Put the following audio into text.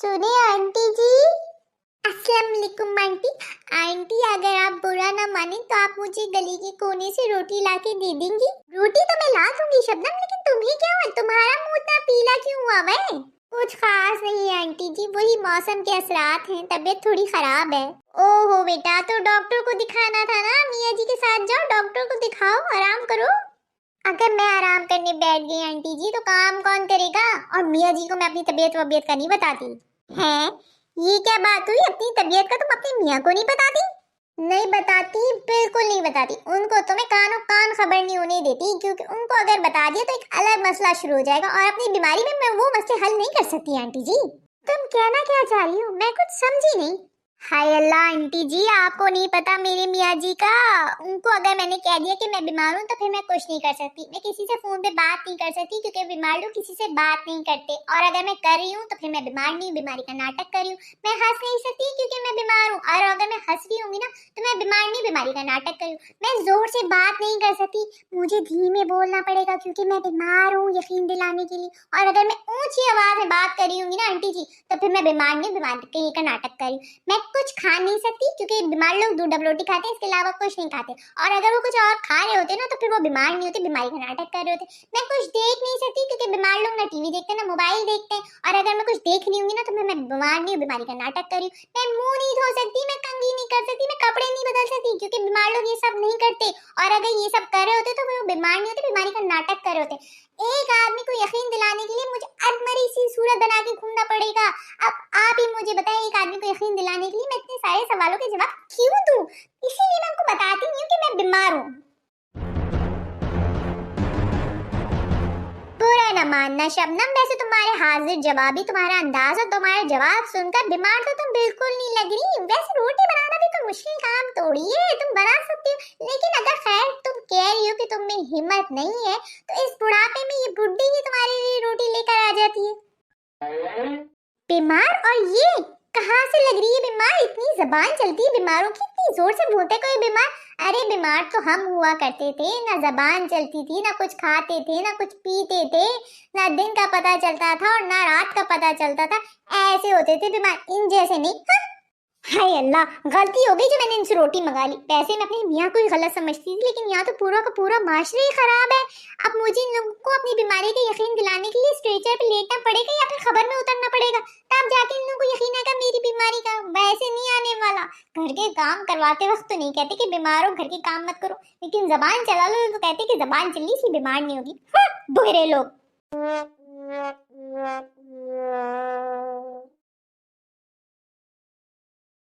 सुने आंटी जी। अस्सलाम वालेकुम आंटी। आंटी अगर आप बुरा ना माने तो आप मुझे गली के कोने से रोटी लाके दे देंगी। रोटी तो मैं ला दूंगी शबनम, लेकिन तुम्हें क्या हुआ? तुम्हारा मुंह इतना पीला क्यों हुआ है? कुछ खास नहीं है आंटी जी, वही मौसम के असरात हैं, तबीयत थोड़ी खराब है। ओहो बेटा, तो डॉक्टर को दिखाना था ना, मियाँ जी के साथ जाओ, डॉक्टर को दिखाओ, आराम करो। अगर मैं आराम करने बैठ गई आंटी जी तो काम कौन करेगा? और मियाँ जी को मैं अपनी तबीयत वबीयत का नहीं बताती। हैं? ये क्या बात हुई? अपनी तबीयत का तुम अपनी मियाँ को नहीं बताती? नहीं बताती, बिल्कुल नहीं बताती। उनको तो मैं कानों कान खबर नहीं होने देती, क्योंकि उनको अगर बता दिया तो एक अलग मसला शुरू हो जाएगा और अपनी बीमारी में मैं वो मसले हल नहीं कर सकती आंटी जी। तुम कहना क्या चाह रही हो? मैं कुछ समझी नहीं। हाय अल्लाह आंटी जी, आपको नहीं पता मेरे मियाँ जी का। उनको अगर मैंने कह दिया कि मैं बीमार हूँ तो फिर मैं कुछ नहीं कर सकती। मैं किसी से फोन पे बात नहीं कर सकती, क्योंकि बीमार लोग किसी से बात नहीं करते। और अगर मैं कर रही हूँ तो फिर मैं बीमार नहीं हूँ, बीमारी का नाटक कर रही हूँ। मैं हंस नहीं सकती क्योंकि मैं बीमार हूँ, और अगर मैं हंस रही हूँ ना तो मैं बीमार नहीं, बीमारी का नाटक कर रही हूँ। मैं जोर से बात नहीं कर सकती, मुझे धीमे बोलना पड़ेगा क्योंकि मैं बीमार हूँ, यकीन दिलाने के लिए। और अगर मैं ऊंची आवाज में बात कर रही हूँ ना आंटी जी, तो फिर मैं बीमार नहीं, बीमारी का नाटक कर रही हूँ। मैं कुछ खा नहीं सकती क्योंकि बीमार लोग दूध डब रोटी खाते हैं, इसके अलावा कुछ नहीं खाते। और अगर वो कुछ और खा रहे होते ना तो फिर वो बीमार नहीं होते, बीमारी का नाटक कर रहे होते। मैं कुछ देख नहीं सकती क्योंकि बीमार लोग ना टीवी देखते ना मोबाइल देखते हैं। और अगर मैं कुछ देख रही हूँ ना तो फिर मैं बीमार नहीं हूँ, बीमारी का नाटक कर रही हूँ। मैं मुंह नहीं धो सकती, मैं कंघी नहीं कर सकती, मैं कपड़े नहीं बदल सकती, क्योंकि बीमार लोग ये सब नहीं करते। और अगर ये सब कर रहे होते तो वो बीमार नहीं होते, बीमारी का नाटक कर रहे होते। एक आदमी को यकीन दिलाने के लिए मुझे अधमरी सी सूरत बना के घूमना पड़ेगा। अब आप ही मुझे बताएं, एक आदमी को यकीन दिलाने के लिए मैं इतने सारे सवालों के जवाब क्यों दूं? इसीलिए मैं आपको बताती नहीं हूँ कि मैं बीमार हूँ। बुरा न मानना शबनम, वैसे तुम्हारे हाजिर जवाबी, तुम्हारा अंदाज और तुम्हारा जवाब सुनकर बीमार तो तुम बिल्कुल नहीं लग रही। वैसे रोटी बनाना भी कोई मुश्किल काम थोड़ी है, तुम बना सकती हो। लेकिन अगर खैर तुम कह रही हो कि तुम में हिम्मत नहीं है, तो इस बुढ़ापे में ये बुड्ढी ही तुम्हारे लिए रोटी लेकर आ जाती है। बीमार? और ये कहाँ से लग रही है बीमार? इतनी जबान चलती है बीमारों की, इतनी जोर से बोलते कोई बीमार। अरे बीमार तो हम हुआ करते थे, ना जबान चलती थी, ना कुछ खाते थे, ना कुछ पीते थे, ना दिन का पता चलता था और ना रात का पता चलता था। ऐसे होते थे बीमार, इन जैसे नहीं। हाँ? हाय अल्लाह, गलती हो गई जो मैंने इनसे रोटी मंगा ली। वैसे मैं अपनी मियाँ को ही गलत समझती थी, लेकिन यहाँ तो पूरा का पूरा माशरा ही खराब है। अब मुझे इन लोगों को अपनी बीमारी का यकीन दिलाने के लिए स्ट्रेचर पे लेटना पड़ेगा या फिर खबर में उतरना पड़ेगा, तब जाके इन लोगों को यकीन आएगा मेरी बीमारी का। वैसे नहीं आने वाला। घर के काम करवाते वक्त तो नहीं कहते कि बीमार हो, घर के काम मत करो, लेकिन जबान चला लो तो कहते कि जबान चली सी बीमार नहीं होगी। हाँ, बुरे लोग।